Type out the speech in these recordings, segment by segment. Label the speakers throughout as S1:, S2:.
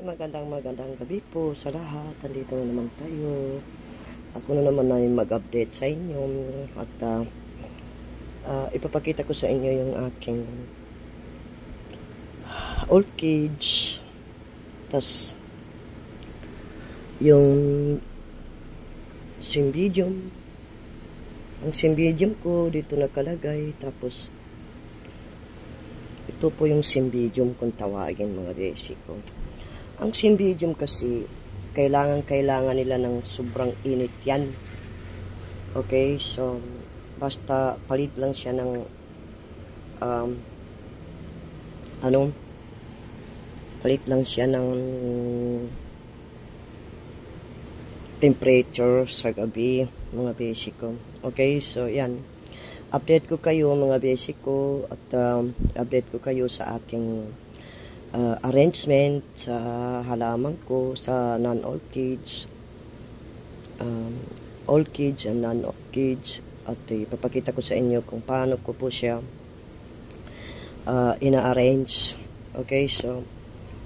S1: magandang gabi po sa lahat. Andito na naman tayo. Ako na naman ay mag-update sa inyo at ipapakita ko sa inyo yung aking old cage. Tas yung cymbidium. Ang cymbidium ko dito nakalagay. Tapos ito po yung cymbidium kung tawagin mga basic ko. Ang cymbidium kasi, kailangan nila ng sobrang init yan. Okay, so, basta palit lang siya ng, palit lang siya ng temperature sa gabi, mga basic ko. Okay, so, yan. Update ko kayo, mga basic ko, at update ko kayo sa aking arrangement sa halaman ko sa non-orchids, orchids and non-orchids, at ipapakita ko sa inyo kung paano ko po siya ina-arrange. Okay, so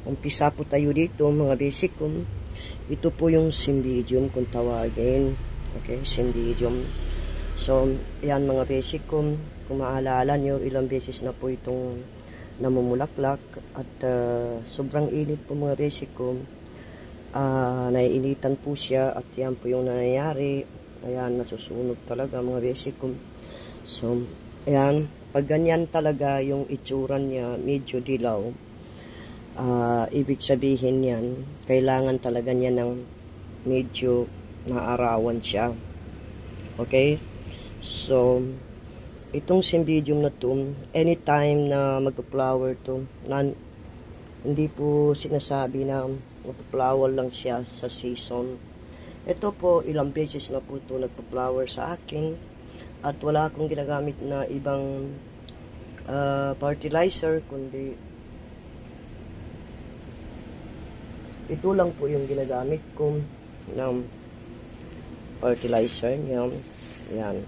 S1: umpisa po tayo dito, mga basic ko. Ito po yung cymbidium kung tawagin. Okay, cymbidium. So yan mga basic ko, kung maalala nyo, ilang beses na po itong namumulaklak at sobrang init po mga basic ko. Naiinitan po siya at yan po yung nangyayari. Ayan, nasusunog talaga mga basic ko. So, ayan, pag ganyan talaga yung itsura niya, medyo dilaw, ibig sabihin yan, kailangan talaga niya ng medyo naarawan siya. Okay? So, itong cymbidium na to, anytime na mag-flower to, hindi po sinasabi na mag-flower lang siya sa season. Ito po, ilang beses na po ito nag-flower sa akin at wala akong ginagamit na ibang fertilizer, kundi ito lang po yung ginagamit ko ng fertilizer niya. Yan.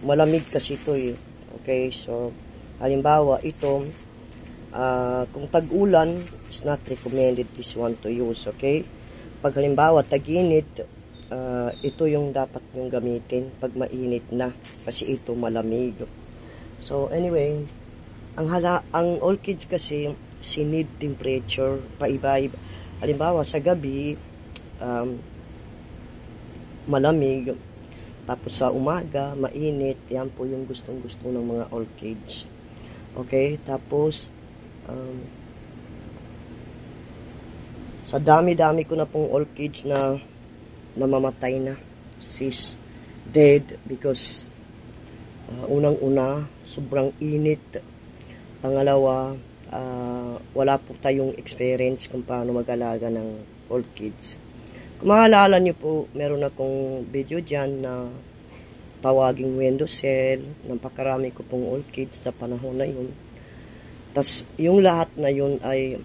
S1: Malamig kasi ito eh. Okay, so halimbawa ito, kung tag-ulan, it's not recommended this one to use. Okay, pag halimbawa tag-init, ito yung dapat nyong gamitin pag mainit na, kasi ito malamig. So anyway, ang orchids kasi sinid temperature paiba-iba. Halimbawa sa gabi malamig, tapos sa umaga, mainit. Yan po yung gustong-gusto ng mga orchids. Okay? Tapos, sa dami-dami ko na pong orchids na namamatay na. Sis, dead because unang-una, sobrang init. Pangalawa, wala po tayong experience kung paano mag-alaga ng orchids. Kung maalala nyo po, meron akong video dyan na tawaging window cell. Napakarami ko pong orchids sa panahon na yun. Tas yung lahat na yun ay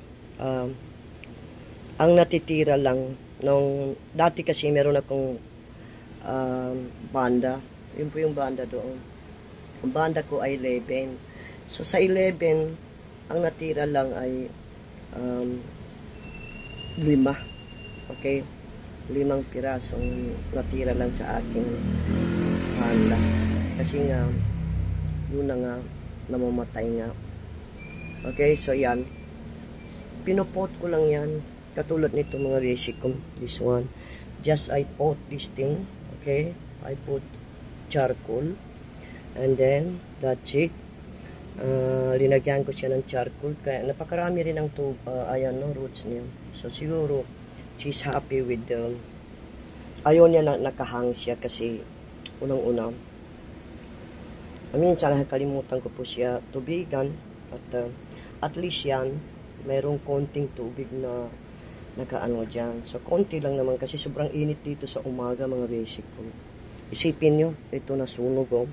S1: ang natitira lang nung dati kasi meron akong banda. Yun po yung banda doon. Ang banda ko ay 11. So sa 11, ang natira lang ay 5. Okay? 5 pirasong natira lang sa aking banda. Kasi nga, yun na nga, namamatay nga. Okay, so yan. Pinupot ko lang yan. Katulad nito mga basic ko. This one. Just I pot this thing. Okay, I put charcoal. And then, that's it. Linagyan ko siya ng charcoal. Kaya napakarami rin ang ayan, no, roots niya. So siguro, she's happy with ayaw niya na nakahang siya kasi unang-una minsan nakakalimutan ko po siya tubigan at least yan mayroong konting tubig na nakaano dyan. So konti lang naman kasi sobrang init dito sa umaga mga basic ko. Isipin nyo, ito na sunog oh.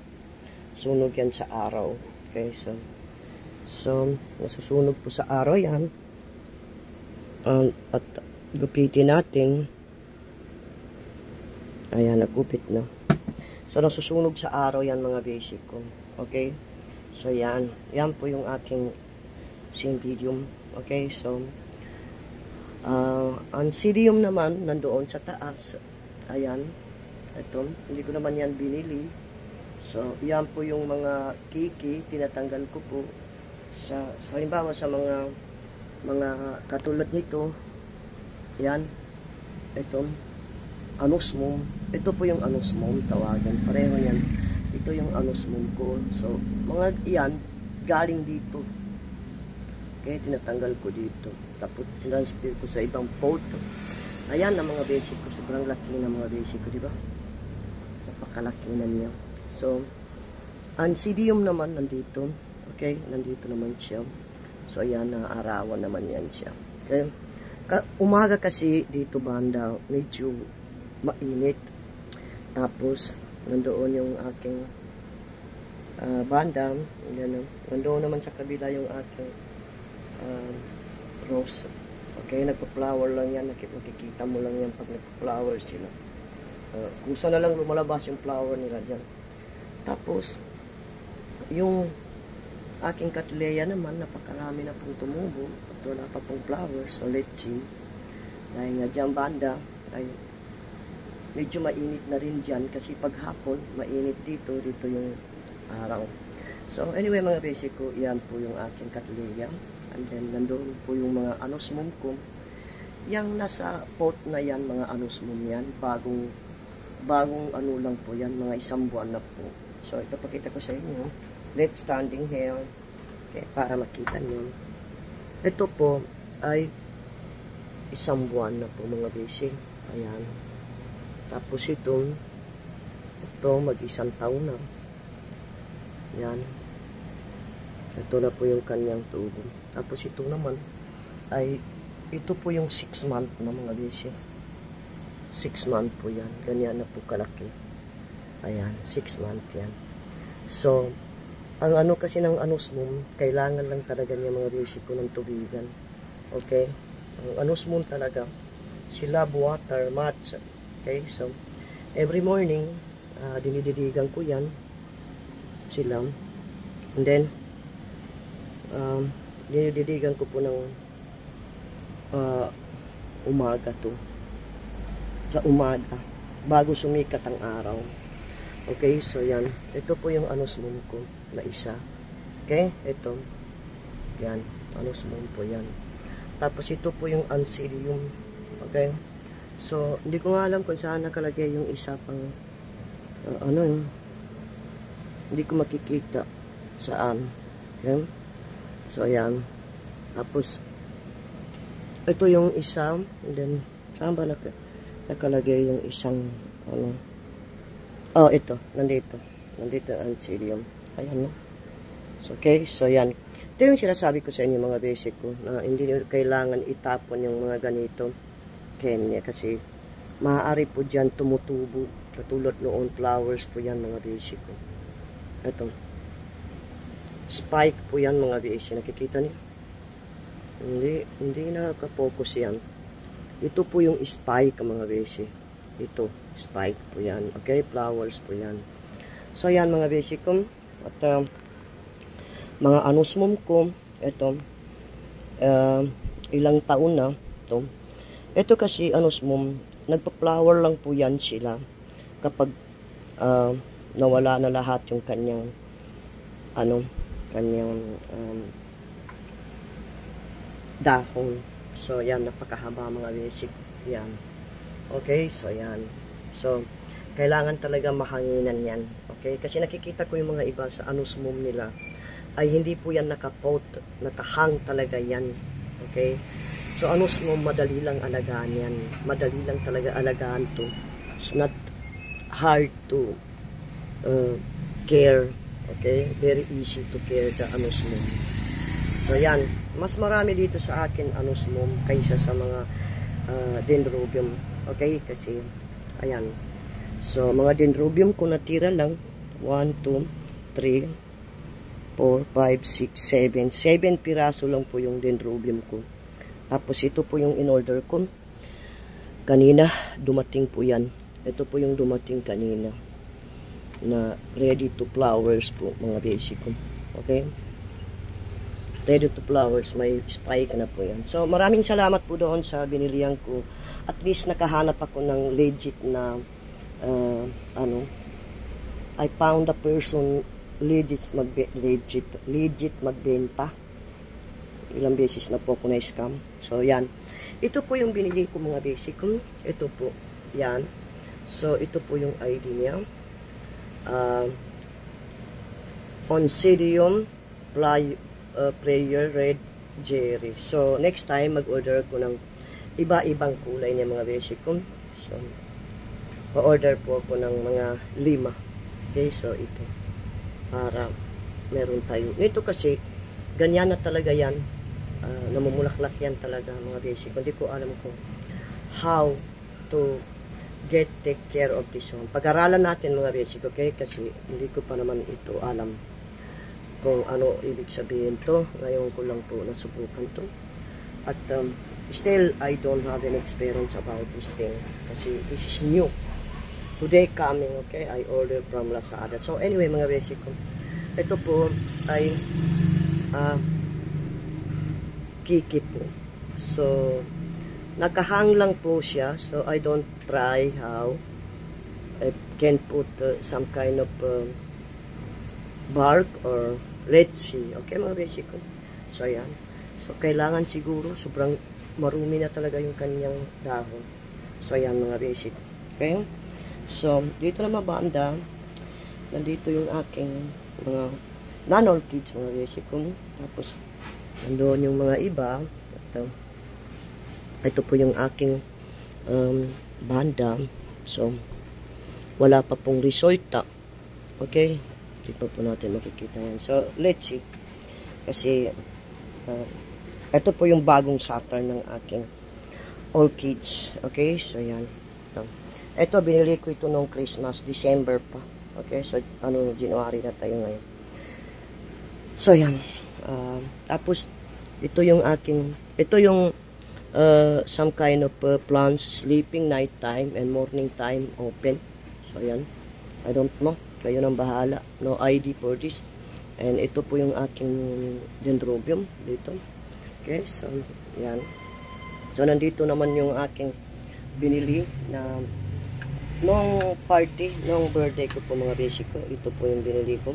S1: Sunog yan sa araw. Okay, so nasusunog po sa araw yan. At gupitin natin. Ayan, nagupit na. So, nasusunog sa araw yan mga basic ko. Okay? So, yan. Yan po yung aking cymbidium. Okay? So, Ang Anthurium naman, nandoon sa taas. Ayan. Ito, hindi ko naman yan binili. So, yan po yung mga kiki, tinatanggal ko po. Sa halimbawa sa mga katulad nito. Ayan. Ito, anosmum. Ito po yung anosmum, tawagan. Pareho yan. Ito yung anosmum ko. So, mga yan, galing dito. Okay, tinatanggal ko dito. Tapos, transfer ko sa ibang pot. Ayan ang mga basic ko. Sobrang laki ng mga basic ko, di ba? Napakalaki na niya. So, Anthurium naman nandito. Okay, nandito naman siya. So, ayan, arawan naman yan siya. Okay. Umaga kasi dito banda, medyo mainit. Tapos, nandoon yung aking banda. Nandoon naman sa kabila yung aking rose. Okay, nagpa-flower lang yan. Nakikita mo lang yan pag nagpa-flower sila. Kusa na lang lumalabas yung flower nila dyan. Tapos, yung aking Cattleya naman, napakarami na pong tumubo. At wala pa pong flowers. So, lechi. Dahil nga dyan banda, ay medyo mainit na rin dyan. Kasi paghapon, mainit dito. Dito yung araw. So, anyway, mga basic ko, yan po yung aking Cattleya. And then, nandoon po yung mga anosmum ko. Yang nasa pot na yan, mga anosmum yan. Bagong ano lang po yan. Mga 1 buwan na po. So, ito pakita ko sa inyo. Let's standing here. Okay, para makita nyo. Ito po ay 1 buwan na po, mga basic. Ayan. Tapos ito mag-1 taon na. Ayan. Ito na po yung kanyang tubo. Tapos ito naman ay ito po yung 6 month na, mga basic. 6 month po yan. Ganyan na po kalaki. Ayan, 6 month yan. So, ang ano kasi ng anosmum, kailangan lang talaga niya, mga basic ko, ng tubigan. Okay? Ang anosmum talaga, sila water, matcha. Okay? So, every morning, dinididigan ko yan. Sila. And then, dinididigan ko po ng umaga to. Sa umaga. Bago sumikat ang araw. Okay, so yan. Ito po yung anosmum ko na isa. Okay, ito. Yan, anosmum po yan. Tapos ito po yung Anthurium. Okay. So, hindi ko nga alam kung saan nakalagay yung isa pang hindi ko makikita saan. Okay. So, ayan. Tapos, ito yung isa. And then, saan ba nakalagay yung isang ito, nandito ang Anthurium. Ayan, no? So, okay, so yan. Ito yung sinasabi ko sa inyo, mga basic ko, na hindi kailangan itapon yung mga ganito kenya, kasi maaari po dyan tumutubo. Katulad noon, flowers po yan, mga basic ko. Ito. Spike po yan, mga basic. Nakikita niyo? Hindi nakaka-focus yan. Ito po yung spike, mga basic. Ito, spike po yan. Okay, flowers po yan. So, yan, mga basic ko. At, mga anosmum ko, ito, ilang taon na, ito. Ito kasi, anosmum, nagpa-flower lang po yan sila kapag nawala na lahat yung kanyang, dahon. So, yan, napakahaba, mga basic. Yan. Okay, so, yan. So, kailangan talaga mahanginan yan. Okay, kasi nakikita ko yung mga iba sa anosmum nila, ay hindi po yan nakapot, nakahang talaga yan. Okay, so, anosmum, madali lang alagaan yan. Madali lang talaga alagaan to. It's not hard to care. Okay, very easy to care the anosmum. So, yan. Mas marami dito sa akin anosmum kaysa sa mga dendrobium. Okay, kasi ayan. So, mga dendrobium ko natira lang 1, 2, 3, 4, 5, 6, 7 piraso lang po yung dendrobium ko. Tapos ito po yung in-order ko kanina, dumating po yan. Ito po yung dumating kanina na ready to flowers po, mga basic ko. Okay, ready to flowers, may spike na po yan. So maraming salamat po doon sa binilihan ko. At least nakahanap ako ng legit na I found a person legit magbenta. Ilang beses na po ako na-scam. So yan, ito po yung binili ko mga basic. Ito po, yan. So ito po yung ID niya. Oncidium Prayer Red Jerry. So next time mag-order ko ng iba-ibang kulay niya mga basic. So pa-order po ako ng mga 5. Okay, so ito para meron tayo. Ito kasi ganyan na talaga yan. Namumulaklak yan talaga mga basic. Hindi ko alam kung how to take care of this one. Pag-aralan natin mga basic, okay? Kasi hindi ko pa naman ito alam kung ano ibig sabihin to. Ngayon ko lang po nasubukan to. At still, I don't have any experience about this thing. Kasi this is new. Today coming, okay? I order from Lazada. So anyway mga basic, ito po ay kiki po. So nakahang lang po siya. So I don't try how I can put some kind of bark or let's see. Okay mga basic. So ayan. So kailangan siguro sobrang marumi na talaga yung kanyang dahon. So ayan mga basic. Okay? So dito na mabanda. Nandito yung aking mga non-orchids mga basic. Tapos nandoon yung mga iba. Ito po yung aking banda. So wala pa pong resulta. Okay? Hindi pa po natin makikita yan. So let's see. Kasi ito po yung bagong Saturn ng aking orchids. Okay? So yan. Ito binili ko ito nung Christmas, December pa. Okay? So January na tayo ngayon. So yan. Tapos ito yung aking, ito yung some kind of plants, sleeping night time and morning time open. So yan. I don't know. Kayo nang bahala. No ID for this. And ito po yung aking dendrobium dito. Okay, so yan. So nandito naman yung aking binili na nung party, nung birthday ko po mga basic ko. Ito po yung binili ko.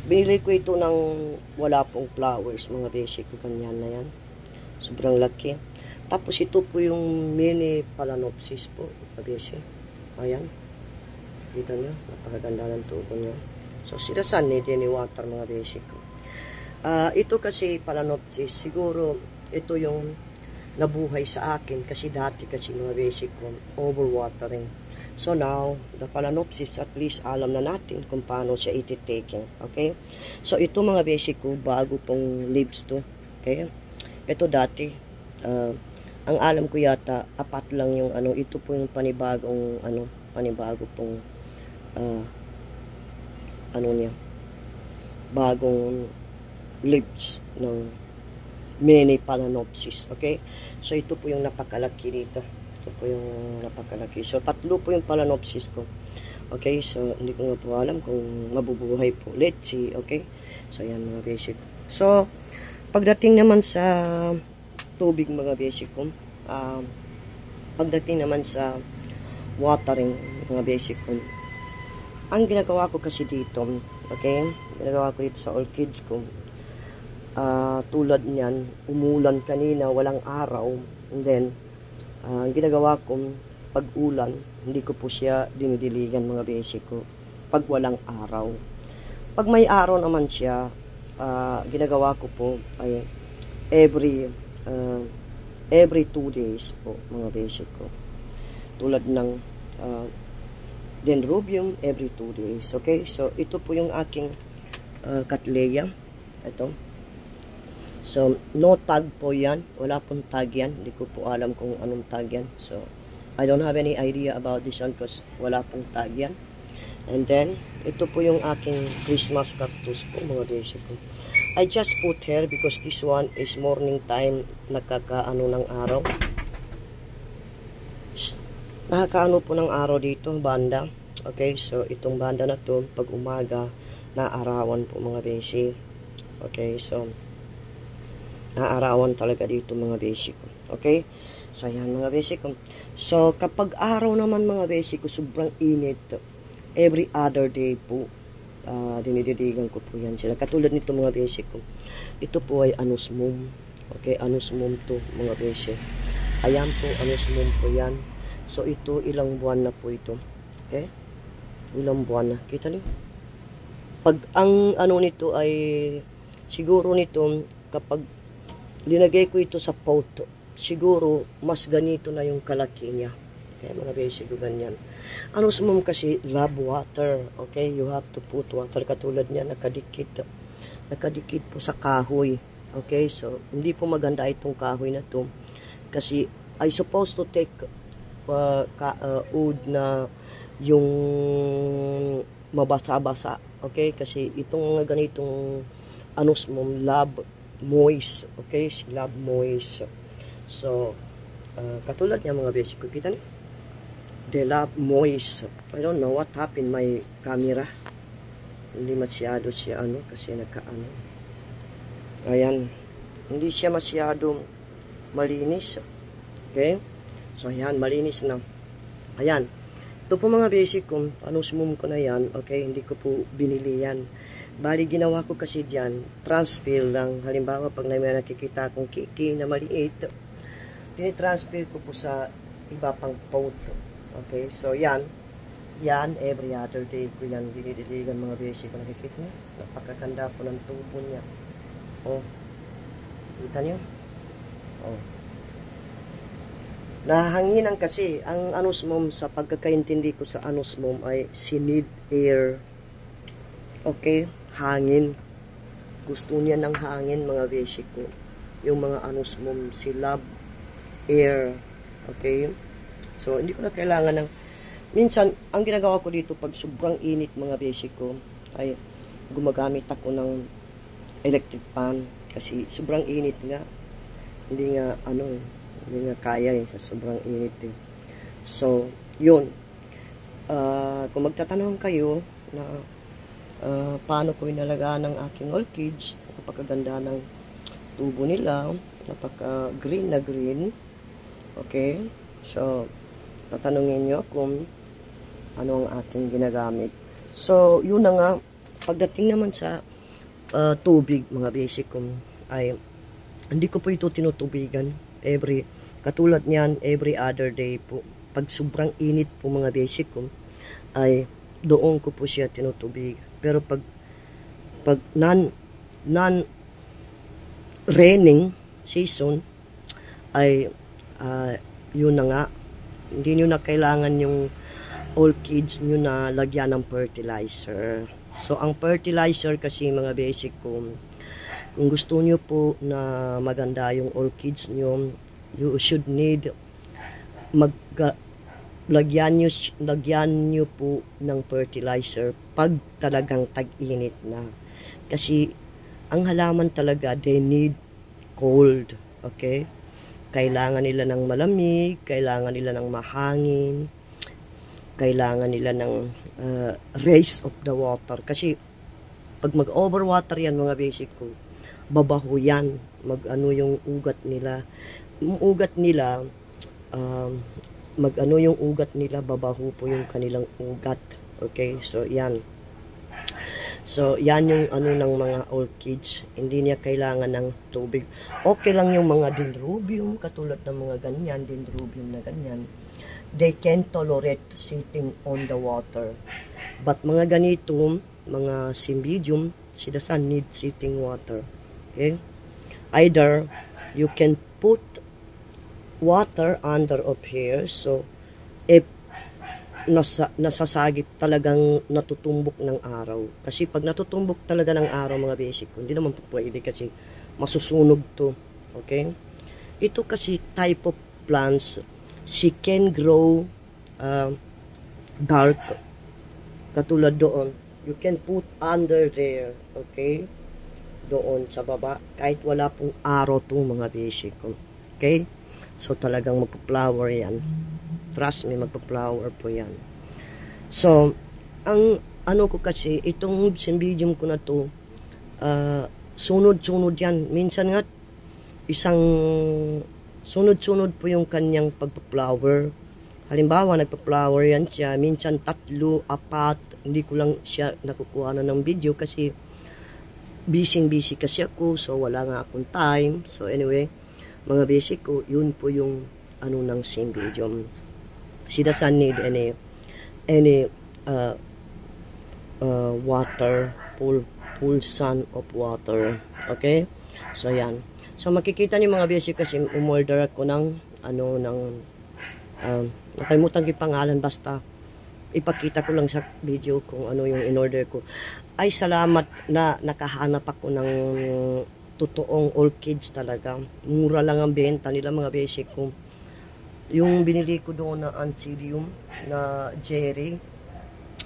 S1: Binili ko ito ng wala pong flowers mga basic ko. Ganyan na yan. Sobrang laki. Tapos ito po yung mini Phalaenopsis po mga basic. Ayan. Kita nyo, napakaganda ng tubo nyo. So, sirasan ni water mga basic ko. Ito kasi Phalaenopsis, siguro ito yung nabuhay sa akin kasi dati kasi mga basic ko, overwatering. So now, the Phalaenopsis, at least alam na natin kung paano siya iti-taking. Okay? So, ito mga basic ko, bago pong leaves to. Okay? Ito dati, ang alam ko yata, 4 lang yung ito po yung panibagong, panibago pong niya, bagong leaves ng mini Phalaenopsis. Okay? So, ito po yung napakalaki dito. Ito po yung napakalaki. So, 3 po yung Phalaenopsis ko. Okay? So, hindi ko nga po alam kung mabubuhay po. Let's see. Okay? So, yan mga basic. So, pagdating naman sa tubig mga basic ko, pagdating naman sa watering mga basic ko, ang ginagawa ko kasi dito, okay? Ginagawa ko dito sa orchids ko, tulad niyan, umulan kanina, walang araw, and then, ginagawa ko, pag ulan, hindi ko po siya dinidiligan mga basic ko, pag walang araw. Pag may araw naman siya, ginagawa ko po, ay every 2 days po mga basic ko. Tulad ng, dendrobium every 2 days. Okay? So, ito po yung aking Cattleya. Ito. So, no tag po yan. Wala pong tag yan. Hindi ko po alam kung anong tag yan. So, I don't have any idea about this one because wala pong tag yan. And then, ito po yung aking Christmas cactus po mga basic ko. I just put here because this one is morning time. Nakakaano ng araw. Nakakaano po ng araw dito, banda. Okay, so itong banda na to, pag umaga, naarawan po mga basic. Okay, so Naarawan talaga dito mga basic ko. Okay? So, ayan mga basic ko. So, kapag araw naman mga basic ko, sobrang init. Every other day po, dinididigan ko po yan sila. Katulad nito mga basic ko. Ito po ay anosmum. Okay? Anosmum to mga basic. Ayan po, anosmum po yan. So, ito, ilang buwan na po ito. Okay? Ilang buwan na. Kita niyo? Pag ang ano nito ay, siguro nito, kapag linagay ko ito sa pot, siguro mas ganito na yung kalaki niya. Okay, mga basic ko ganyan. Anosmum kasi love water. Okay, you have to put water. Katulad niya, nakadikit po sa kahoy. Okay, so hindi po maganda itong kahoy na to kasi I supposed to take wood na yung mabasa-basa. Okay, kasi itong mga ganitong anosmum love moist. Okay, si love moist. So, katulad niya mga basic ko, kita niyo? They love moist. I don't know what happened my camera. Hindi masyado siya kasi nakaano. Ayan. Hindi siya masyado malinis. Okay? So, ayan, malinis na. Ayan. Ito po mga basic ko, anosmum ko na yan. Okay, hindi ko po binili yan. Bali, ginawa ko kasi dyan, transfer lang. Halimbawa, pag may nakikita akong kiki na maliit, tinitransfer ko po sa iba pang pot. Okay, so yan, every other day ko yan dinidiligan mga basic ko. Nakikita niyo? Napakaganda po ng tubo niya. Oh, kita niyo? Oh. Nahanginan kasi, ang anosmum sa pagkakaintindi ko sa anosmum ay she need air. Okay, hangin. Gusto niya ng hangin mga basic ko. Yung mga anosmum, si love air. Okay, so hindi ko na kailangan ng minsan, ang ginagawa ko dito pag sobrang init mga basic ko ay gumagamit ako ng electric fan kasi sobrang init nga. Hindi nga kaya sa sobrang init eh. So, yun. Kung magtatanong kayo na paano ko inalagaan ng aking orchids, napakaganda ng tubo nila, napaka green na green. Okay, so tatanungin nyo kung ano ang aking ginagamit. So yun na nga, pagdating naman sa tubig mga basic ko ay hindi ko po ito tinutubigan katulad niyan every other day po. Pag sobrang init po mga basic ko ay doon ko po siya tinutubigan. Pero pag non raining season ay yun na nga, hindi nyo na kailangan yung orchids nyo na lagyan ng fertilizer. So ang fertilizer kasi mga basic ko, kung gusto nyo po na maganda yung orchids nyo, you should need lagyan nyo po ng fertilizer pag talagang tag-init na. Kasi ang halaman talaga, they need cold. Okay? Kailangan nila ng malamig, kailangan nila ng mahangin, kailangan nila ng race of the water. Kasi pag mag-overwater yan mga basic ko, babaho yan. Yung ugat nila. Yung ugat nila, yung ugat nila, babaho po yung kanilang ugat. Okay, so yan. So, yan yung ng mga orchids. Hindi niya kailangan ng tubig. Okay lang yung mga dendrobium, katulad ng mga ganyan, dendrobium na ganyan. They can tolerate sitting on the water. But mga ganito, mga cymbidium, she doesn't need sitting water. Okay? Either you can put water under of here. So, if nasasagip talagang natutumbok ng araw. Kasi pag natutumbok talaga ng araw mga basic, hindi naman po pwede kasi masusunog to. Okay? Ito kasi type of plants, she can grow dark. Katulad doon, you can put under there. Okay? Doon sa baba, kahit wala pong araw to mga basic. Okay? So talagang magpa-flower yan. Trust me, magpa-flower po yan. So, ang ko kasi, itong cymbidium ko na to, sunod-sunod yan. Minsan nga, isang sunod-sunod po yung kanyang pagpa-flower. Halimbawa, nagpa-flower yan siya, minsan 3, 4, hindi ko lang siya nakukuha na ng video kasi busy kasi ako, so wala nga akong time. So anyway, mga basic ko, yun po yung ano ng Cymbidium. She doesn't need any water, full sun of water. Okay? So yan. So makikita niyo mga basic kasi umorder ako ng nakalimutan ko yung pangalan, basta ipakita ko lang sa video kung ano yung in-order ko. Ay, salamat na nakahanap ako ng totoong orchids talaga. Mura lang ang benta nila mga basic ko. Yung binili ko doon na Anthurium na Jerry,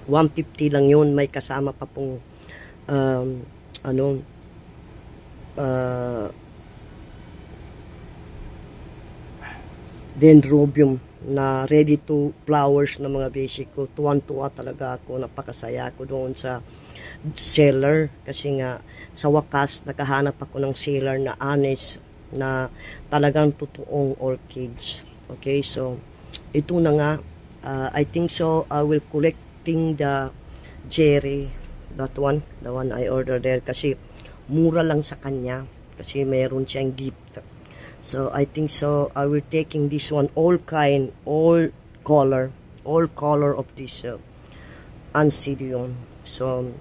S1: 150 lang yun. May kasama pa pong Dendrobium na ready to flowers na mga basic ko. Tuwan-tuwa talaga ako, napakasaya ako doon sa seller kasi nga sa wakas nakahanap ako ng seller na honest, na talagang totoong orchids. Okay, so ito na nga, I think so I will collecting the Jerry, that one, the one I ordered there, kasi mura lang sa kanya kasi mayroon siyang gift. So I think so I will taking this one, all color of this Anthurium. So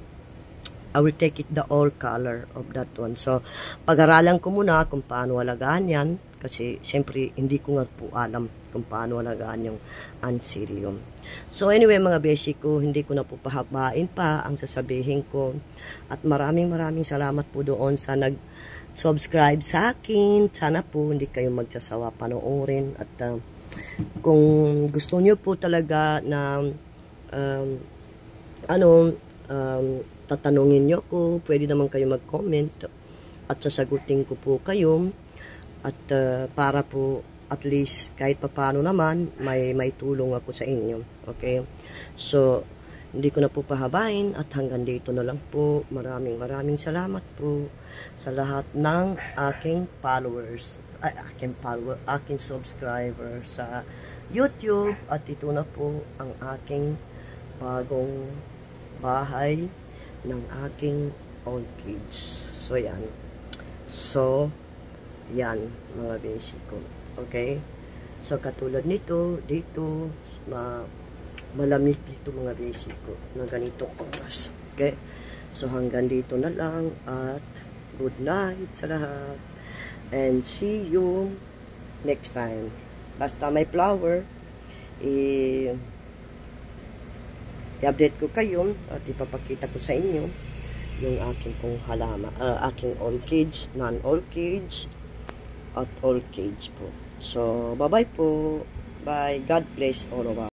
S1: I will take it the all color of that one. So pag-aralan ko muna kung paano alagaan yan, kasi siyempre hindi ko nga po alam kung paano alagaan yung Anthurium. So anyway mga basic ko, hindi ko na po pahabain pa ang sasabihin ko, at maraming salamat po doon sa nag-subscribe sa akin. Sana po hindi kayo magsasawa panoorin, at kung gusto niyo po talaga na tatanungin niyo ko, pwede naman kayo mag-comment at sasagutin ko po kayo, at para po at least kahit papaano naman may tulong ako sa inyo. Okay, so hindi ko na po pahabain at hanggang dito na lang po. Maraming salamat po sa lahat ng aking followers, aking subscriber sa YouTube. At ito na po ang aking bagong bahay ng aking orchids. So yan. So yan mga basic ko. Okay? So katulad nito, dito malamig dito mga basic ko na ganitong oras. Okay? So hanggang dito na lang, at good night sa lahat, and see you next time. Basta may flower, i-update ko kayo at ipapakita ko sa inyo yung aking pong halaman, aking orchids, non-orchids at orchids po. So bye bye po. Bye. God bless all of us.